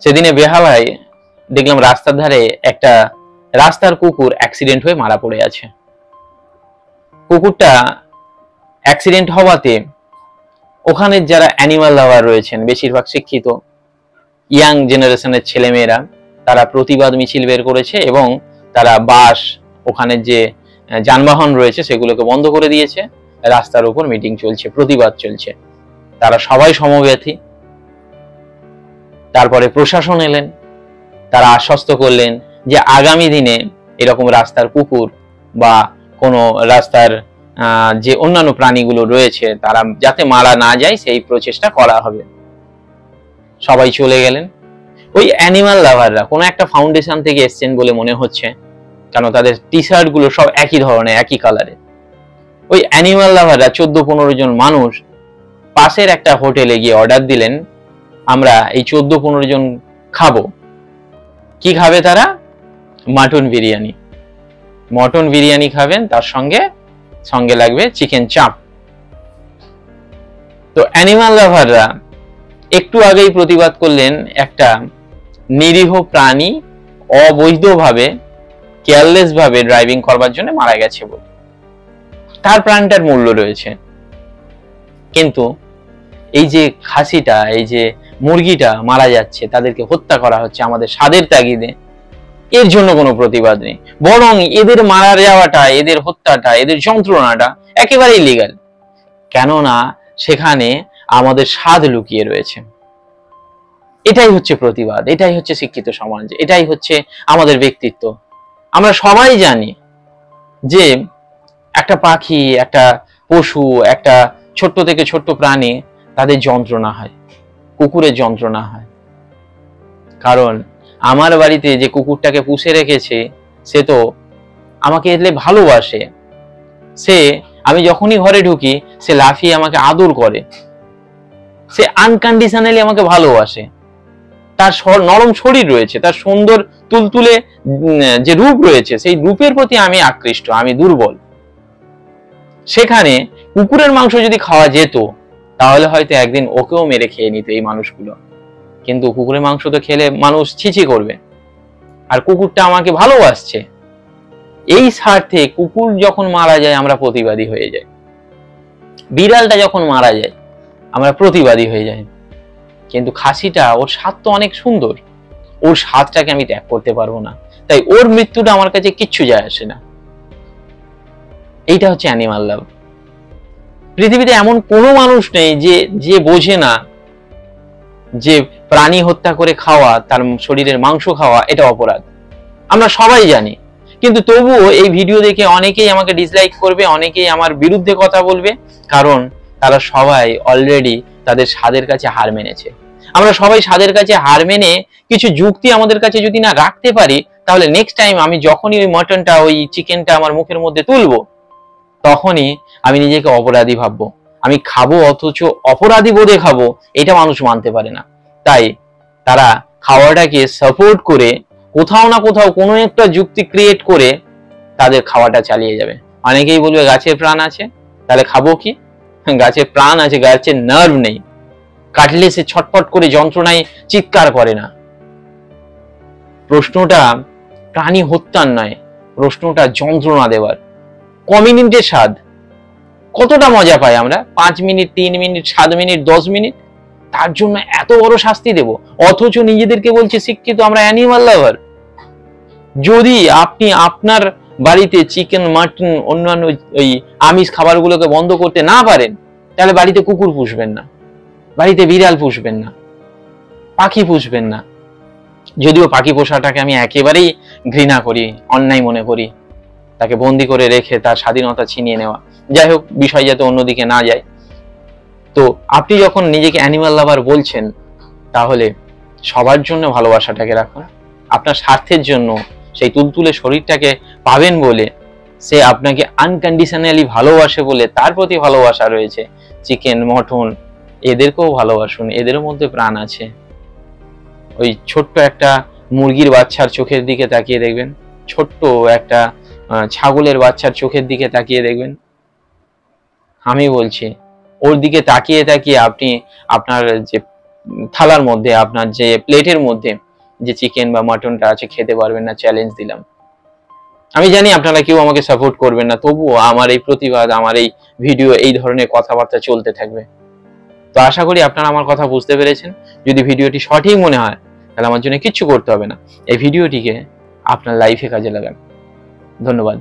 সেদিনে বেহালায় দেখলাম রাস্তার ধারে একটা রাস্তার কুকুর অ্যাক্সিডেন্ট হয়ে মারা পড়ে আছে। কুকুরটা অ্যাক্সিডেন্ট হওয়াতে ওখানে যারা অ্যানিমাল লাভার রয়েছেন, বেশিরভাগ শিক্ষিত ইয়াং জেনারেশনের ছেলেমেয়েরা, তারা প্রতিবাদ মিছিল বের করেছে এবং তারা বাস, ওখানে যে যানবাহন রয়েছে সেগুলোকে বন্ধ করে দিয়েছে। রাস্তার উপর মিটিং চলছে, প্রতিবাদ চলছে, তারা সবাই সমব্যথী। তারপরে প্রশাসন এলেন, তারা আশ্বস্ত করলেন যে আগামী দিনে এরকম রাস্তার কুকুর বা কোনো রাস্তার যে অন্যান্য প্রাণীগুলো রয়েছে তারা যাতে মারা না যায় সেই প্রচেষ্টা করা হবে। সবাই চলে গেলেন। ওই অ্যানিমাল লাভাররা কোনো একটা ফাউন্ডেশন থেকে এসছেন বলে মনে হচ্ছে, কারণ তাদের টি শার্ট গুলো সব একই ধরনের, একই কালারের। ওই অ্যানিমাল লাভাররা 14-15 জন মানুষ পাশের একটা হোটেলে গিয়ে অর্ডার দিলেন, আমরা এই 14-15 জন খাবো। কি খাবে তারা? মাটন বিরিয়ানি। মটন বিরিয়ানি খাবেন, তার সঙ্গে সঙ্গে লাগবে চিকেন চাপ। তো অ্যানিমাল লাভাররা একটু আগেই প্রতিবাদ করলেন একটা নিরীহ প্রাণী অবৈধভাবে, কেয়ারলেস ভাবে ড্রাইভিং করবার জন্য মারা গেছে বলে, তার প্রাণটার মূল্য রয়েছে। কিন্তু এই যে খাসিটা, এই যে মুরগিটা মারা যাচ্ছে, তাদেরকে হত্যা করা হচ্ছে আমাদের স্বাদের তাগিদে, এর জন্য কোনো প্রতিবাদ নেই। বরং এদের মারা যাওয়াটা, এদের হত্যাটা, এদের যন্ত্রণাটা একেবারেই লিগ্যাল, কেননা সেখানে আমাদের স্বাদ লুকিয়ে রয়েছে। এটাই হচ্ছে প্রতিবাদ, এটাই হচ্ছে শিক্ষিত সমাজ, এটাই হচ্ছে আমাদের ব্যক্তিত্ব। আমরা সবাই জানি যে একটা পাখি, একটা পশু, একটা ছোট্ট থেকে ছোট্ট প্রাণী, তাদের যন্ত্রণা হয়, কুকুরের যন্ত্রণা হয়। কারণ আমার বাড়িতে যে কুকুরটাকে পুষে রেখেছে সে তো আমাকে এলে ভালোবাসে। সে, আমি যখনই ঘরে ঢুকি সে লাফিয়ে আমাকে আদর করে, সে আনকন্ডিশনালি আমাকে ভালোবাসে। তার নরম শরীর রয়েছে, তার সুন্দর তুলতুলে যে রূপ রয়েছে, সেই রূপের প্রতি আমি আকৃষ্ট, আমি দুর্বল। সেখানে কুকুরের মাংস যদি খাওয়া যেত তাহলে হয়তো একদিন ওকেও মেরে খেয়ে নিত এই মানুষগুলো। কিন্তু কুকুরের মাংস তো খেলে মানুষ ছিছি করবে, আর কুকুরটা আমাকে ভালোবাসছে। এই স্বার্থে কুকুর যখন মারা যায় আমরা প্রতিবাদী হয়ে যাই, বিড়ালটা যখন মারা যায় আমরা প্রতিবাদী হয়ে যাই। কিন্তু খাসিটা, ওর স্বাদ তো অনেক সুন্দর, ওর স্বাদটাকে আমি ত্যাগ করতে পারবো না, তাই ওর মৃত্যুটা আমার কাছে কিচ্ছু যায় আসে না। এইটা হচ্ছে অ্যানিমাল লাভ। পৃথিবীতে এমন কোনো মানুষ নেই যে বোঝে না যে প্রাণী হত্যা করে খাওয়া, তার শরীরের মাংস খাওয়া এটা অপরাধ। আমরা সবাই জানি, কিন্তু তবুও এই ভিডিও দেখে অনেকেই আমাকে ডিসলাইক করবে, অনেকেই আমার বিরুদ্ধে কথা বলবে, কারণ তারা সবাই অলরেডি তাদের স্বাদের কাছে হার মেনেছে। আমরা সবাই স্বাদের কাছে হার মেনে কিছু যুক্তি আমাদের কাছে যদি না রাখতে পারি, তাহলে নেক্সট টাইম আমি যখনই ওই মটনটা, ওই চিকেনটা আমার মুখের মধ্যে তুলবো, তখনই আমি নিজেকে অপরাধী ভাববো। আমি খাবো অথচ অপরাধী বোধে খাবো, এটা মানুষ মানতে পারে না। তাই তারা খাওয়াটাকে সাপোর্ট করে কোথাও না কোথাও কোনো একটা যুক্তি ক্রিয়েট করে তাদের খাওয়াটা চালিয়ে যাবে। অনেকেই বলবে গাছের প্রাণ আছে, তাহলে খাবো কি? গাছের প্রাণ আছে, গাছের নার্ভ নেই, কাটলে সে ছটফট করে যন্ত্রণায় চিৎকার করে না। প্রশ্নটা প্রাণী হত্যার নয়, প্রশ্নটা যন্ত্রণা দেওয়ার। কমিউনিটির স্বাদ কতটা মজা পাই আমরা, 5 মিনিট, 3 মিনিট, 7 মিনিট, 10 মিনিট, তার জন্য এত বড় শাস্তি দেব? অথচ নিজেদেরকে বলছে শিক্ষিত, আমরা অ্যানিমাল লাভার। যদি আপনি আপনার বাড়িতে চিকেন, মাটন, অন্যান্য ওই আমিষ খাবারগুলোকে বন্ধ করতে না পারেন, তাহলে বাড়িতে কুকুর পুষবেন না, বাড়িতে বিড়াল পুষবেন না, পাখি পুষবেন না। যদিও পাখি পোষাটাকে আমি একেবারেই ঘৃণা করি, অন্যায় মনে করি, তাকে বন্দি করে রেখে তার স্বাধীনতা ছিনিয়ে নেওয়া। যাই হোক, বিষয় যাতে অন্যদিকে না যায়। তো আপনি যখন নিজেকে অ্যানিমাল লাভার বলছেন, তাহলে সবার জন্য ভালোবাসাটাকে রাখুন। আপনার স্বার্থের জন্য সেই তুলতুলে শরীরটাকে পাবেন বলে, সে আপনাকে আনকন্ডিশনালি ভালোবাসে বলে তার প্রতি ভালোবাসা রয়েছে। চিকেন, মটন, এদেরকেও ভালোবাসুন, এদের মধ্যে প্রাণ আছে। ওই ছোট্ট একটা মুরগির বাচ্চার চোখের দিকে তাকিয়ে দেখবেন, ছোট্ট একটা ছাগলের বাচ্চার চোখের দিকে তাকিয়ে দেখবেন। আমি বলছি, ওর দিকে তাকিয়ে তাকিয়ে আপনি আপনার যে থালার মধ্যে, আপনার যে প্লেটের মধ্যে যে চিকেন বা মাটনটা আছে খেতে পারবেন না, চ্যালেঞ্জ দিলাম। আমি জানি আপনারা কেউ আমাকে সাপোর্ট করবেন না, তবুও আমার এই প্রতিবাদ, আমার এই ভিডিও, এই ধরনের কথাবার্তা চলতে থাকবে। তো আশা করি আপনারা আমার কথা বুঝতে পেরেছেন। যদি ভিডিওটি সঠিক মনে হয় তাহলে আমার জন্য কিচ্ছু করতে হবে না, এই ভিডিওটিকে আপনার লাইফে কাজে লাগান। ধন্যবাদ।